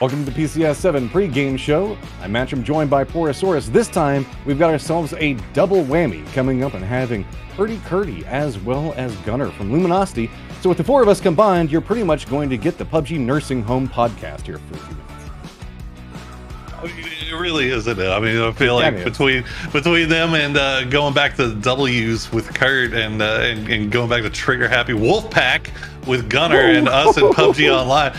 Welcome to the PCS7 Pre Game Show. I'm Matrym, joined by Porosaurus. This time, we've got ourselves a double whammy coming up and having PurdyKurty as well as Gunner from Luminosity. So with the four of us combined, you're pretty much going to get the PUBG Nursing Home podcast here for a few minutes. It really is, isn't it? I mean, I feel like between them and going back to W's with Kurt and going back to Trigger Happy Wolfpack with Gunner and us and PUBG Online,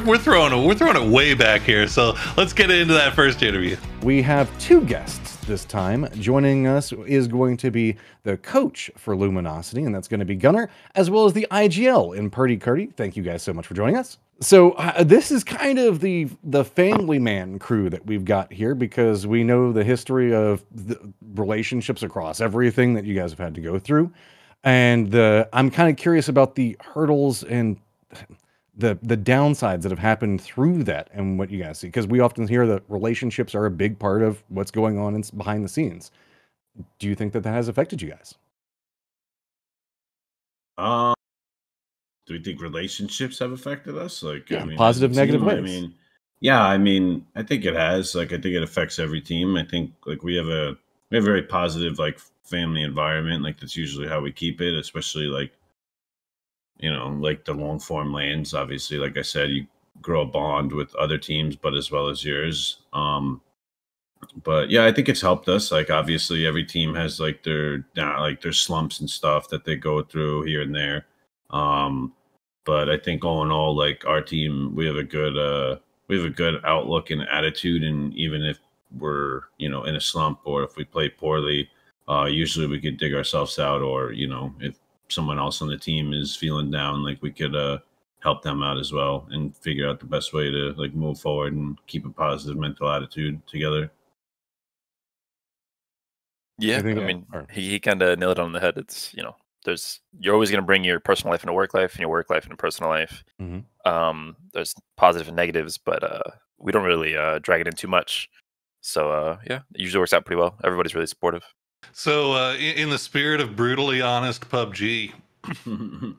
we're throwing it way back here. So let's get into that first interview. We have two guests this time. Joining us is going to be the coach for Luminosity, and that's going to be Gunner, as well as the IGL in PurdyKurty. Thank you guys so much for joining us. So this is kind of the family man crew that we've got here, because we know the history of the relationships across everything that you guys have had to go through. And I'm kind of curious about the hurdles and the downsides that have happened through that and what you guys see, because we often hear that relationships are a big part of what's going on behind the scenes. Do you think that has affected you guys? Do we think relationships have affected us? Like, yeah, I mean, positive, negative ways. I mean, yeah, I mean, I think it has. Like, I think it affects every team. I think like we have a very positive like family environment. Like that's usually how we keep it, especially like, you know, like the long form lanes. Obviously, like I said, you grow a bond with other teams, but as well as yours. But yeah, I think it's helped us. Like obviously, every team has like their slumps and stuff that they go through here and there. But I think all in all, like our team, we have a good outlook and attitude. And even if we're, you know, in a slump or if we play poorly, usually we could dig ourselves out, or, you know, if someone else on the team is feeling down, like we could, help them out as well and figure out the best way to like move forward and keep a positive mental attitude together. Yeah. I mean, he kind of nailed it on the head. It's, you know, you're always going to bring your personal life into work life and your work life into personal life. Mm-hmm. There's positive and negatives, but we don't really drag it in too much. So yeah, it usually works out pretty well. Everybody's really supportive. So in the spirit of brutally honest PUBG,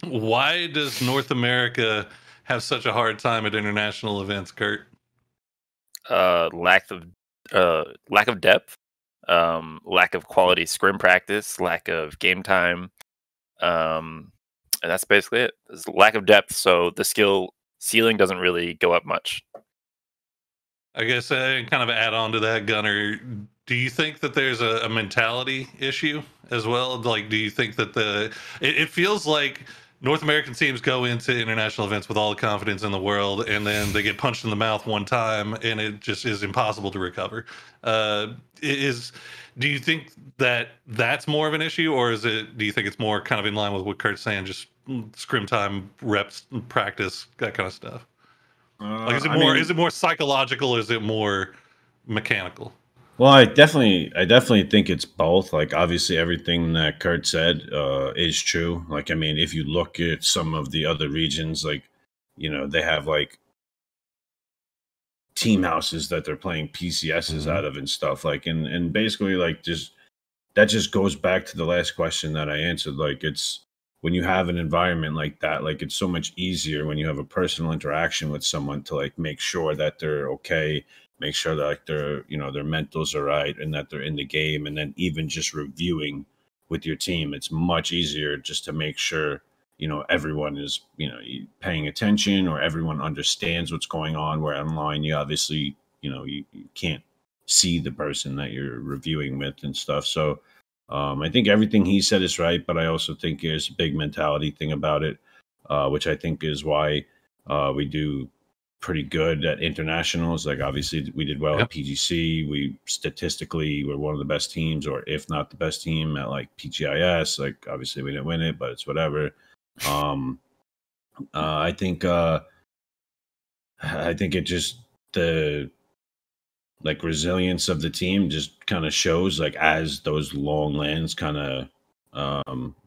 why does North America have such a hard time at international events, Kurt? Lack of depth, lack of quality scrim practice, lack of game time. And that's basically it. There's lack of depth, so the skill ceiling doesn't really go up much. I guess kind of add on to that, Gunner, do you think that there's a mentality issue as well? Like, do you think that it feels like North American teams go into international events with all the confidence in the world, and then they get punched in the mouth one time, and it just is impossible to recover. Do you think that that's more of an issue, or do you think it's more kind of in line with what Kurt's saying, just scrim time, reps, practice, that kind of stuff? Like, is it more psychological, or is it more mechanical? Well, I definitely think it's both. Like, obviously, everything that Kurt said is true. Like, I mean, if you look at some of the other regions, like, you know, they have like team houses that they're playing PCSs out of and stuff. Like, and basically, like, that just goes back to the last question that I answered. Like, it's when you have an environment like that, like, it's so much easier when you have a personal interaction with someone to like make sure that they're okay. Make sure that like their mentals are right and that they're in the game. And then even just reviewing with your team, it's much easier just to make sure, you know, everyone is, you know, paying attention, or everyone understands what's going on. Where online, you obviously, you know, you can't see the person that you're reviewing with and stuff. So I think everything he said is right, but I also think there's a big mentality thing about it, which I think is why we do pretty good at internationals. Like, obviously we did well at PGC. We statistically were one of the best teams, or if not the best team, at like PGIS. Like, obviously we didn't win it, but it's whatever. I think it just, the like resilience of the team just kind of shows, like, as those long lands kind of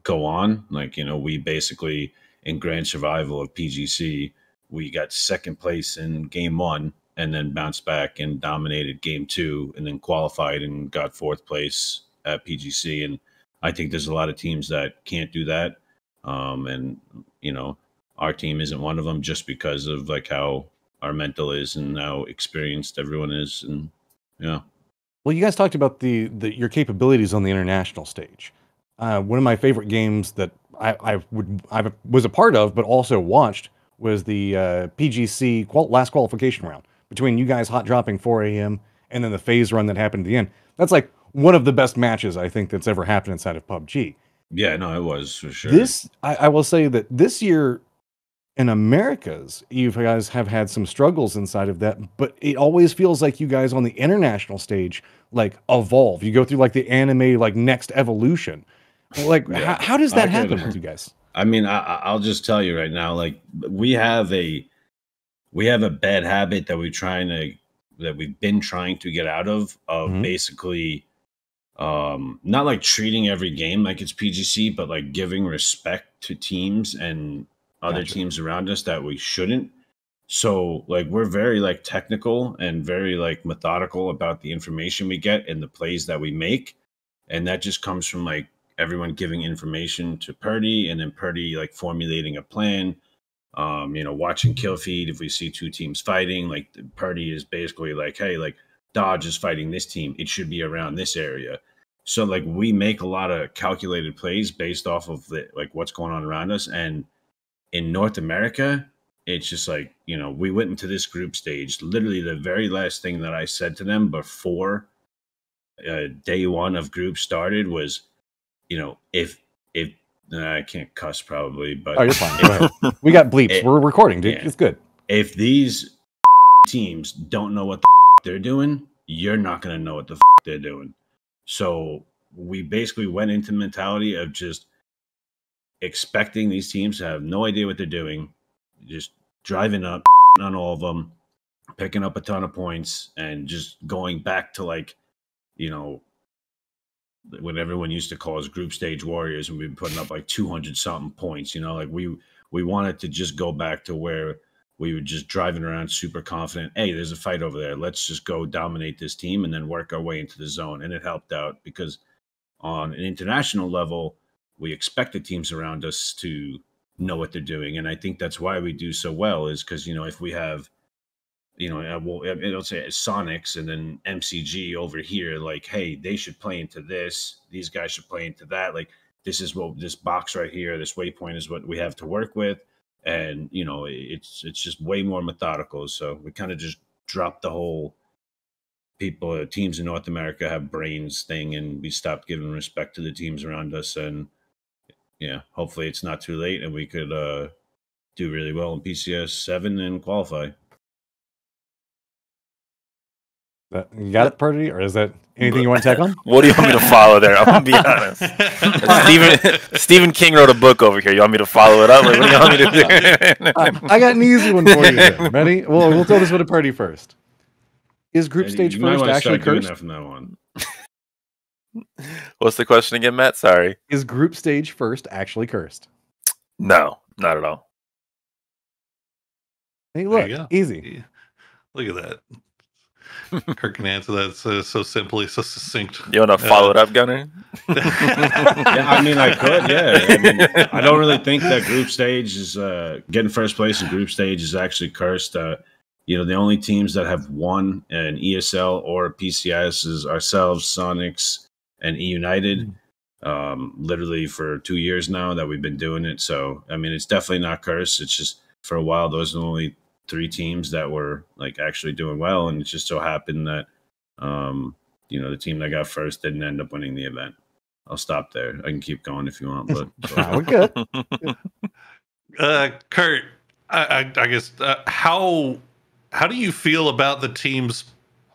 go on. Like, you know, we basically in grand survival of PGC, we got second place in game 1 and then bounced back and dominated game 2 and then qualified and got 4th place at PGC. And I think there's a lot of teams that can't do that. And, you know, our team isn't one of them, just because of like how our mental is and how experienced everyone is, and yeah. Well, you guys talked about your capabilities on the international stage. One of my favorite games that I was a part of, but also watched, was the PGC last qualification round between you guys hot dropping 4 a.m. and then the phase run that happened at the end. That's like one of the best matches I think that's ever happened inside of PUBG. Yeah, no, it was for sure. I will say that this year in Americas, you guys have had some struggles inside of that, but it always feels like you guys on the international stage like evolve. You go through like the anime like next evolution. Like Yeah. how does that happen with you guys? I mean, I'll just tell you right now, like we have a bad habit that we've been trying to get out of basically not like treating every game like it's PGC, but like giving respect to teams and other teams around us that we shouldn't. So like we're very like technical and very like methodical about the information we get and the plays that we make, and that just comes from like everyone giving information to Purdy, and then Purdy like formulating a plan. You know, watching kill feed. If we see two teams fighting, like Purdy is basically like, hey, like Dodge is fighting this team, it should be around this area. So like we make a lot of calculated plays based off of like what's going on around us. And in North America, it's just like, you know, we went into this group stage. Literally the very last thing that I said to them before day one of group started was, you know, if I can't cuss probably, but oh, you're fine. Go ahead. We got bleeps. We're recording, dude. Yeah. It's good. If these teams don't know what the they're doing, you're not going to know what the they're doing. So we basically went into the mentality of just expecting these teams to have no idea what they're doing, just driving up on all of them, picking up a ton of points, and just going back to like, you know, when everyone used to call us group stage warriors, and we've been putting up like 200 something points, you know, like we wanted to just go back to where we were just driving around super confident. Hey, there's a fight over there. Let's just go dominate this team and then work our way into the zone. And it helped out because on an international level, we expect the teams around us to know what they're doing. And I think that's why we do so well, is because, you know, if we have, you know, it'll say Sonics and then MCG over here, like, hey, they should play into this. These guys should play into that. Like, this is what this box right here, this waypoint is what we have to work with. And, you know, it's just way more methodical. So we kind of just dropped the whole teams in North America have brains thing, and we stopped giving respect to the teams around us. And yeah, hopefully it's not too late and we could do really well in PCS7 and qualify. You got it, Purdy, or is that anything you want to tag on? What do you want me to follow there? I'm gonna be honest. Stephen King wrote a book over here. You want me to follow it up? Like, what do you want me to do? I got an easy one for you. Then. Ready? Well, we'll throw this one to Purdy first. Is group stage first actually cursed? From that one. What's the question again, Matt? Sorry. Is group stage first actually cursed? No, not at all. Hey, look, easy. Look at that. Kirk can answer that so simply, so succinct. You want to follow it up, Gunner? Yeah, I mean, I could. Yeah, I mean, I don't really think that group stage is getting first place in group stage is actually cursed. You know, the only teams that have won an ESL or PCS is ourselves, Sonics, and E United. Literally for 2 years now that we've been doing it. So, I mean, it's definitely not cursed. It's just for a while those are the only 3 teams that were like actually doing well, and it just so happened that you know, the team that got first didn't end up winning the event. I'll stop there. I can keep going if you want, but we're good. Kurt, I guess how do you feel about the team's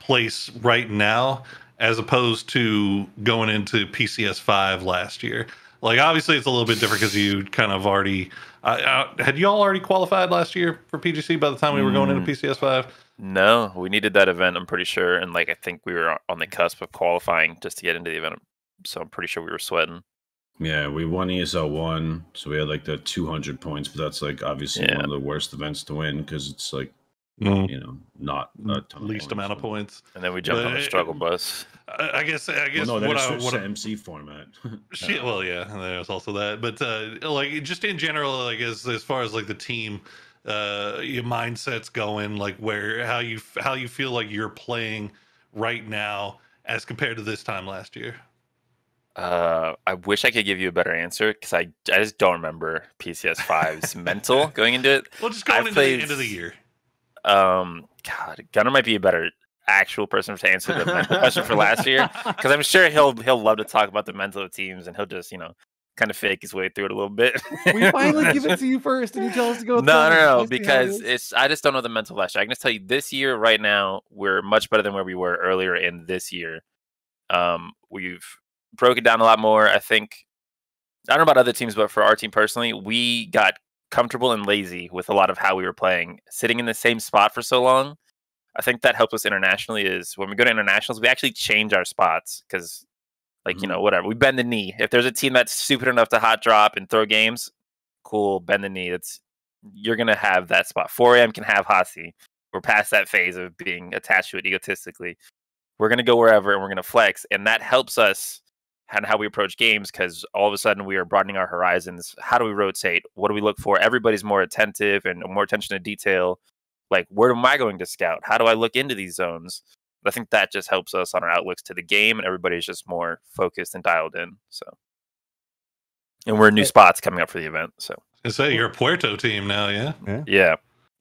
place right now as opposed to going into PCS5 last year? Like, obviously, it's a little bit different because you kind of already had you all already qualified last year for PGC by the time we were going into PCS5? No, we needed that event, I'm pretty sure. And, like, I think we were on the cusp of qualifying just to get into the event. So I'm pretty sure we were sweating. Yeah, we won ESL 1, so we had, like, the 200 points. But that's, like, obviously one of the worst events to win because it's, like, you know, not a ton least amount of points. And then we jumped on the struggle bus. I guess. Well, no, then it's the MC format. Well, yeah, there's also that. But like, just in general, like as far as like the team, your mindset's going, like how you feel like you're playing right now as compared to this time last year? I wish I could give you a better answer because I just don't remember PCS5's mental going into it. Well, just going into the end of the year. God, Gunner might be a better actual person to answer the mental question for last year, because I'm sure he'll love to talk about the mental of teams, and he'll just kind of fake his way through it a little bit. We finally give it to you first, and you tell us to go. No, because I just don't know the mental last year. I can just tell you this year, right now, we're much better than where we were earlier in this year. We've broke it down a lot more. I think, I don't know about other teams, but for our team personally, we got comfortable and lazy with a lot of how we were playing. Sitting in the same spot for so long, I think that helped us internationally. Is when we go to internationals, we actually change our spots because, whatever, we bend the knee. If there's a team that's stupid enough to hot drop and throw games, cool, bend the knee. You're gonna have that spot. 4 a.m. can have Hasi. We're past that phase of being attached to it egotistically. We're gonna go wherever and we're gonna flex, and that helps us and how we approach games, because all of a sudden we are broadening our horizons. How do we rotate? What do we look for? Everybody's more attentive and more attention to detail. Like, where am I going to scout? How do I look into these zones? I think that just helps us on our outlooks to the game, and everybody's just more focused and dialed in. So, and we're in new spots coming up for the event. So, you're a Puerto team now, yeah? Yeah.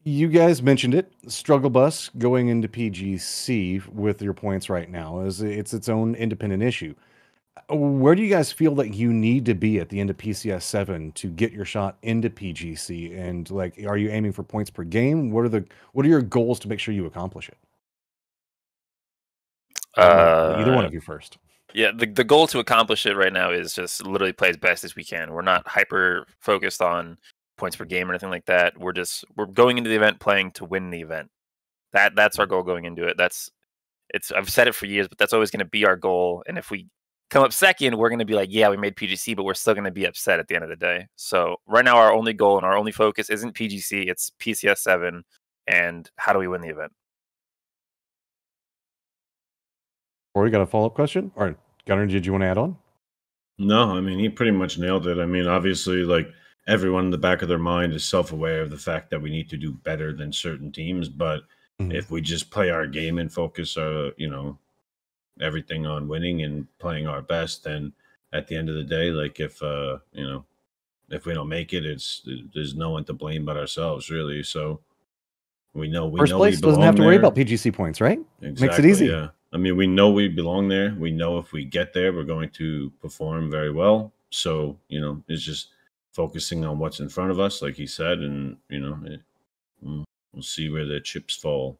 You guys mentioned it. Struggle Bus going into PGC with your points right now is its own independent issue. Where do you guys feel that you need to be at the end of PCS7 to get your shot into PGC? And are you aiming for points per game? What are your goals to make sure you accomplish it? Either one of you first. Yeah, the goal to accomplish it right now is just literally play as best as we can. We're not hyper focused on points per game or anything like that. We're going into the event playing to win the event. That's our goal going into it. I've said it for years, but that's always going to be our goal. And if we come up second, we're going to be like, yeah, we made PGC, but we're still going to be upset at the end of the day. So right now, our only goal and our only focus isn't PGC, it's PCS7, and how do we win the event? Or we got a follow-up question? Or Gunner, did you want to add on? No, I mean, he pretty much nailed it. I mean, obviously, everyone in the back of their mind is self-aware of the fact that we need to do better than certain teams. But if we just play our game and focus everything on winning and playing our best, then at the end of the day, if we don't make it, there's no one to blame but ourselves, really. So first place doesn't have to worry about PGC points, right? Exactly, makes it easy. Yeah, I mean, we know we belong there. We know if we get there, we're going to perform very well. So it's just focusing on what's in front of us, like he said, and we'll see where the chips fall.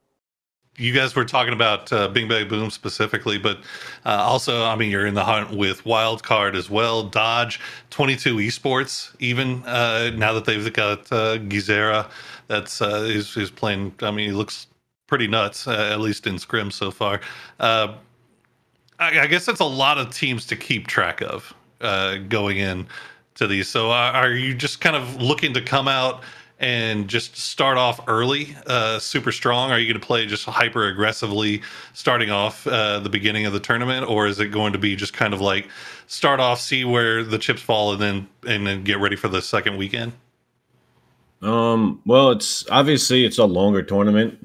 You guys were talking about Bing Bang Boom specifically, but also, I mean, you're in the hunt with Wildcard as well. Dodge, 22 Esports, even now that they've got Gizera, who's playing. I mean, he looks pretty nuts, at least in scrims so far. I guess that's a lot of teams to keep track of going in to these. So are you just kind of looking to come out and just start off early, super strong? Are you going to play just hyper aggressively starting off the beginning of the tournament, or is it going to be just kind of like start off, see where the chips fall, and then get ready for the second weekend? Well, it's a longer tournament.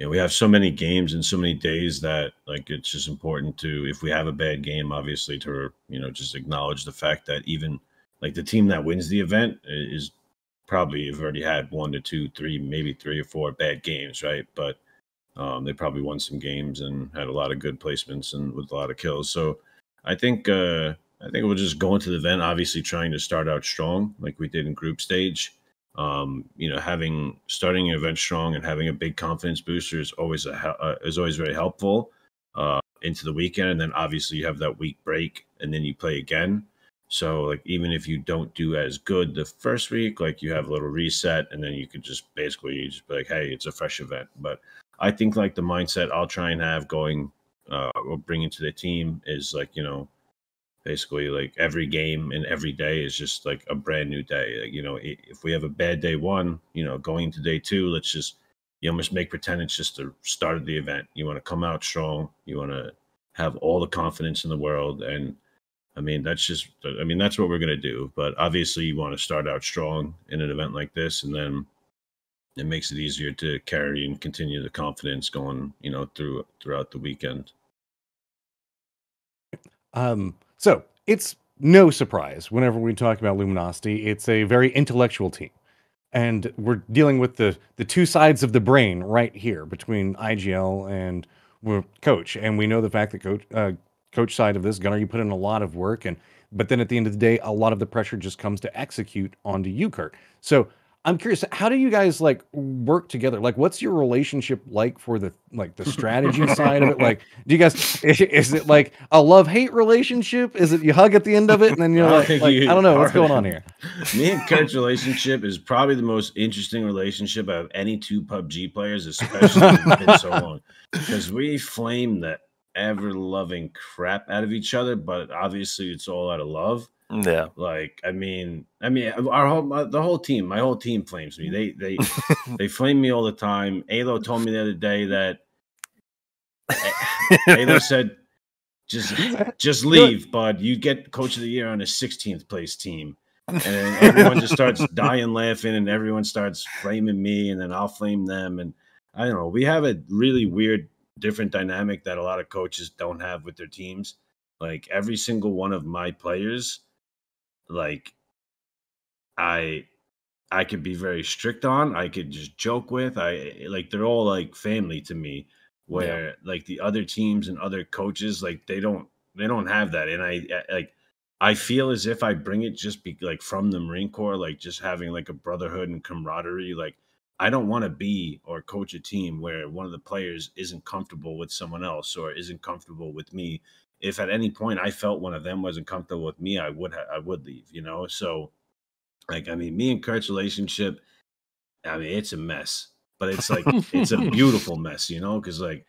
We have so many games and so many days that it's just important to, if we have a bad game, obviously to just acknowledge the fact that even the team that wins the event is probably have already had 1 to 2, 3, maybe 3 or 4 bad games, right? But they probably won some games and had a lot of good placements and with a lot of kills. So I think we'll just go into the event, obviously trying to start out strong, like we did in group stage. Starting an event strong and having a big confidence booster is always very helpful into the weekend. And then obviously you have that week break, and then you play again. So even if you don't do as good the first week, you have a little reset, and then you could just be like, hey, it's a fresh event. But I think the mindset I'll try and have going or bring into the team is basically every game and every day is just a brand new day. If we have a bad day one, going into day two, you almost pretend it's just the start of the event. You want to come out strong. You want to have all the confidence in the world, and I mean, that's what we're gonna do. But obviously, you want to start out strong in an event like this, and then it makes it easier to carry and continue the confidence going, throughout the weekend. So it's no surprise whenever we talk about Luminosity, it's a very intellectual team. And we're dealing with the two sides of the brain right here between IGL and coach. And we know the fact that coach side of this, Gunner, you put in a lot of work, but then at the end of the day, a lot of the pressure just comes to execute onto you, Kurt. So I'm curious, how do you guys like work together? Like, what's your relationship like for the strategy side of it? Like, do you guys, is it like a love-hate relationship? Is it you hug at the end of it and then you're like I don't know what's going on here? Me and Kurt's relationship is probably the most interesting relationship out of any two PUBG players, especially it's been so long, because we flame the ever-loving crap out of each other, but obviously it's all out of love. Yeah, like I mean, the whole team, my whole team flames me. They flame me all the time. Alo told me the other day that Alo said, "Just leave, bud. You get coach of the year on a 16th place team." And then everyone just starts dying laughing, and everyone starts flaming me, and then I'll flame them. And I don't know. We have a really weird, different dynamic that a lot of coaches don't have with their teams. Like every single one of my players, like I could be very strict on, I could just joke with. They're all like family to me, where like the other teams and other coaches, like they don't have that. And I feel as if I bring it just be like from the Marine Corps, like just having like a brotherhood and camaraderie. Like I don't want to be or coach a team where one of the players isn't comfortable with someone else or isn't comfortable with me. If at any point I felt one of them wasn't comfortable with me, I would leave, So, like, I mean, me and Kurt's relationship, I mean, it's a mess, but it's like it's a beautiful mess, because like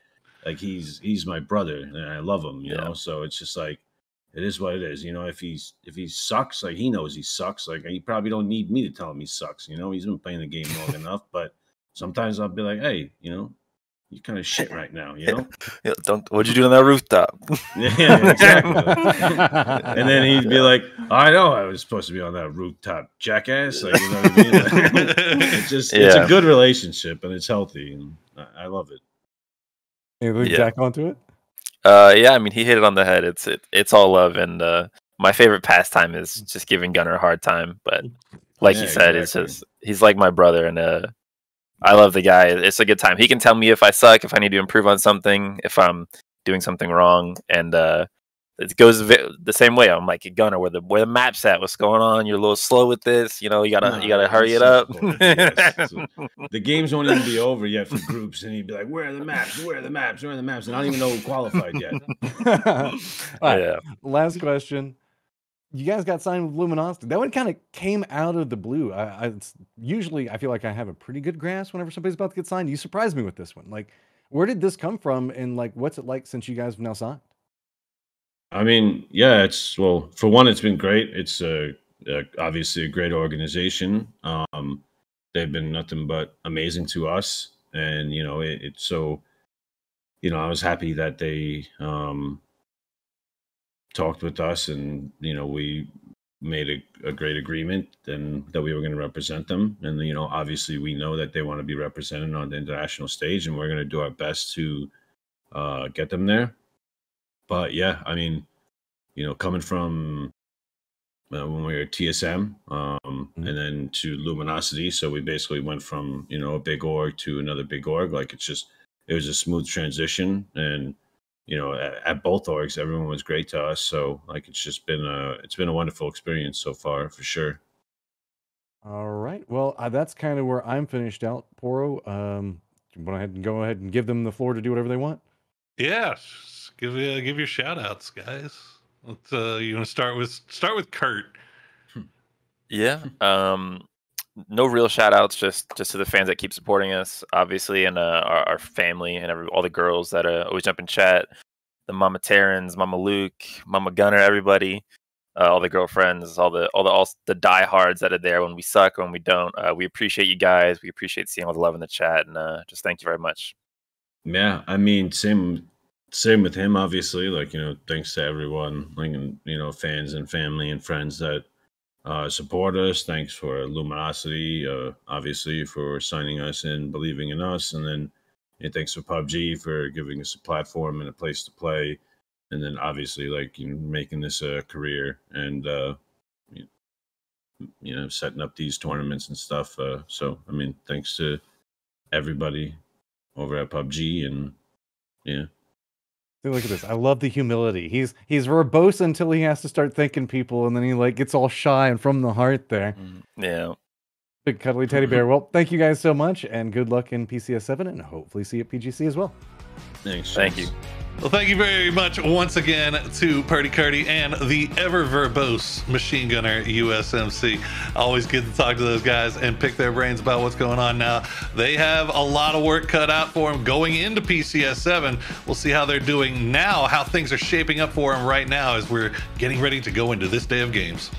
he's my brother and I love him, you know. So it's just like it is what it is, If he sucks, like he knows he sucks, like he probably don't need me to tell him he sucks, He's been playing the game long enough, but sometimes I'll be like, hey, you kind of shit right now, Yeah, what'd you do on that rooftop? Yeah, exactly. And then he'd be like, I know I was supposed to be on that rooftop, jackass. Like, you know what I mean? It's a good relationship and it's healthy, and I love it. Anything Jack onto it? Yeah, I mean, he hit it on the head. It's all love, and my favorite pastime is just giving Gunner a hard time. But like you said, it's he's like my brother, and I love the guy. It's a good time. He can tell me if I suck, if I need to improve on something, if I'm doing something wrong, and it goes the same way. I'm like, Gunner, where the map's at? What's going on? You're a little slow with this. You gotta hurry it up. Yes. So the games won't even be over yet for groups, and he'd be like, "Where are the maps? Where are the maps? Where are the maps?" And I don't even know who qualified yet. All right. Yeah. Last question. You guys got signed with Luminosity. That one kind of came out of the blue. Usually I feel like I have a pretty good grasp whenever somebody's about to get signed. You surprised me with this one. Like, where did this come from, and like, what's it like since you guys have now signed? I mean, yeah, for one, it's been great. It's obviously a great organization. They've been nothing but amazing to us, and I was happy that they talked with us, and we made a great agreement, and that we were going to represent them, and obviously we know that they want to be represented on the international stage, and we're going to do our best to get them there. But yeah, I mean, coming from when we were at TSM and then to Luminosity, so we basically went from a big org to another big org. Like it was a smooth transition, and at both orgs, everyone was great to us. So like it's been a wonderful experience so far, for sure. All right. Well, that's kind of where I'm finished out. Poro, go ahead and give them the floor to do whatever they want. Yeah, give your shout outs, guys. Let's you want to start with Kurt. Yeah. No real shout outs, just to the fans that keep supporting us, obviously, and our family and all the girls that always jump in chat, the Mama Terrans, Mama Luke, Mama Gunner, everybody, all the girlfriends, all the diehards that are there when we suck, when we don't. We appreciate you guys. We appreciate seeing all the love in the chat, and just thank you very much. Yeah, I mean, same same with him, obviously. Like, thanks to everyone, like, fans and family and friends that support us. Thanks for Luminosity, obviously, for signing us and believing in us. And then thanks for PUBG for giving us a platform and a place to play. And then obviously, like, making this a career and, setting up these tournaments and stuff. So, I mean, thanks to everybody over at PUBG. And yeah. Look at this. I love the humility. He's verbose until he has to start thanking people, and then he like gets all shy and from the heart there. Yeah. Big cuddly teddy bear. Well, thank you guys so much, and good luck in PCS7, and hopefully see you at PGC as well. Thanks. Thank you. Well, thank you very much once again to PurdyKurty and the ever verbose Machine Gunner USMC. Always good to talk to those guys and pick their brains about what's going on now. They have a lot of work cut out for them going into PCS7. We'll see how they're doing now, how things are shaping up for them right now as we're getting ready to go into this day of games.